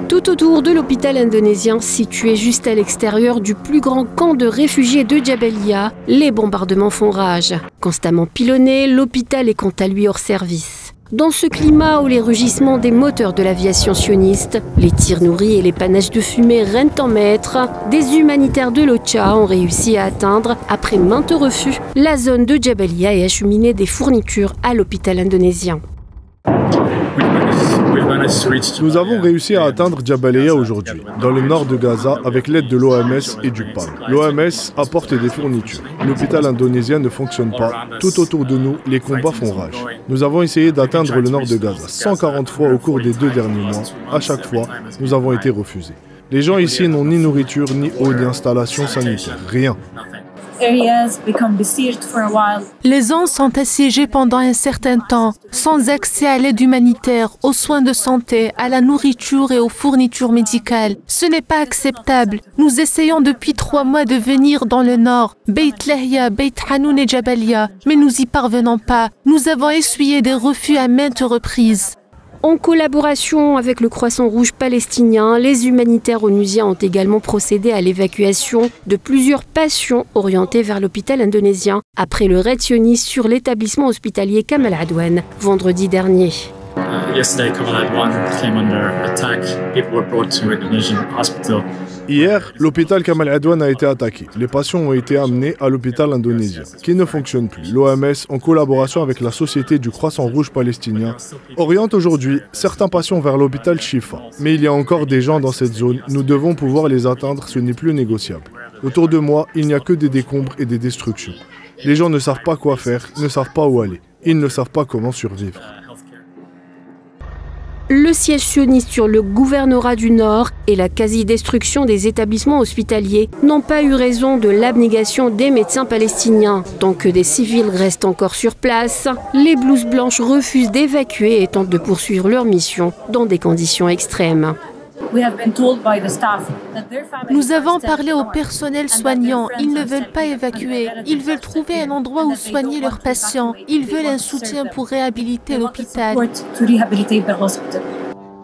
Tout autour de l'hôpital indonésien, situé juste à l'extérieur du plus grand camp de réfugiés de Jabalia, les bombardements font rage. Constamment pilonné, l'hôpital est quant à lui hors service. Dans ce climat où les rugissements des moteurs de l'aviation sioniste, les tirs nourris et les panaches de fumée règnent en maître, des humanitaires de l'OCHA ont réussi à atteindre, après maintes refus, la zone de Jabalia et acheminer des fournitures à l'hôpital indonésien. Nous avons réussi à atteindre Jabalia aujourd'hui, dans le nord de Gaza, avec l'aide de l'OMS et du PAM. L'OMS apporte des fournitures. L'hôpital indonésien ne fonctionne pas. Tout autour de nous, les combats font rage. Nous avons essayé d'atteindre le nord de Gaza 140 fois au cours des 2 derniers mois. À chaque fois, nous avons été refusés. Les gens ici n'ont ni nourriture, ni eau, ni installation sanitaire. Rien. Les zones sont assiégées pendant un certain temps, sans accès à l'aide humanitaire, aux soins de santé, à la nourriture et aux fournitures médicales. Ce n'est pas acceptable. Nous essayons depuis 3 mois de venir dans le nord, Beit Lahia, Beit Hanoun et Jabalia, mais nous y parvenons pas. Nous avons essuyé des refus à maintes reprises. En collaboration avec le Croissant Rouge palestinien, les humanitaires onusiens ont également procédé à l'évacuation de plusieurs patients orientés vers l'hôpital indonésien après le raid sioniste sur l'établissement hospitalier Kamal Adwan vendredi dernier. Hier, l'hôpital Kamal Adwan a été attaqué. Les patients ont été amenés à l'hôpital indonésien, qui ne fonctionne plus. L'OMS, en collaboration avec la Société du Croissant Rouge palestinien, oriente aujourd'hui certains patients vers l'hôpital Shifa. Mais il y a encore des gens dans cette zone. Nous devons pouvoir les atteindre, ce n'est plus négociable. Autour de moi, il n'y a que des décombres et des destructions. Les gens ne savent pas quoi faire, ne savent pas où aller. Ils ne savent pas comment survivre. Le siège sioniste sur le gouvernorat du Nord et la quasi-destruction des établissements hospitaliers n'ont pas eu raison de l'abnégation des médecins palestiniens. Tant que des civils restent encore sur place, les blouses blanches refusent d'évacuer et tentent de poursuivre leur mission dans des conditions extrêmes. Nous avons parlé au personnel soignant. Ils ne veulent pas évacuer. Ils veulent trouver un endroit où soigner leurs patients. Ils veulent un soutien pour réhabiliter l'hôpital.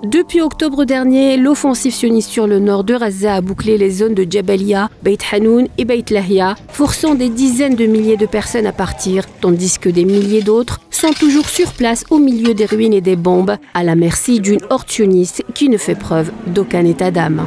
Depuis octobre dernier, l'offensive sioniste sur le nord de Gaza a bouclé les zones de Jabalia, Beit Hanoun et Beit Lahia, forçant des dizaines de milliers de personnes à partir, tandis que des milliers d'autres sont toujours sur place au milieu des ruines et des bombes, à la merci d'une horde sioniste qui ne fait preuve d'aucun état d'âme.